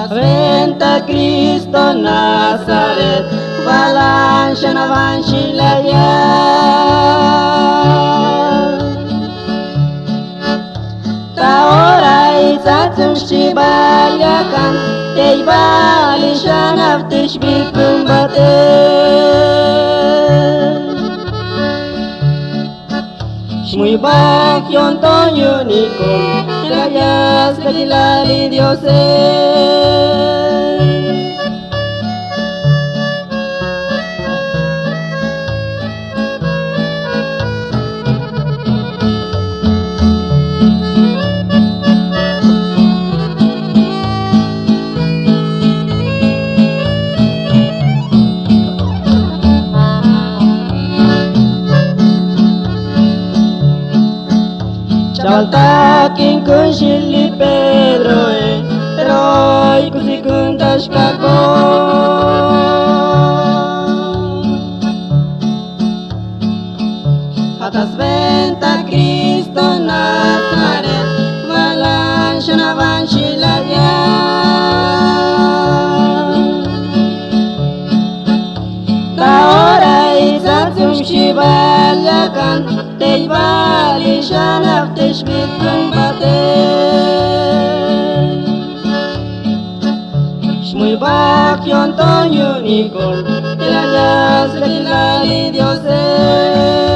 Aventa Cristo Nazaret, valancia navanci la ta ora izatsum shibaliakan, tei bali shanavtish bikumbate. Muy bajo Antonio Nicol, rayas de Dilali Diose. Chaltakin kun shili Pedro Roy kusikuntas kako Hatas venta Cristo Nazaret, valancia navanci la ta ora izatsum shibaliakan, tei bali shanavtish bikumbate. Muy bajo Antonio Nicol, rayas de Dilali Diose.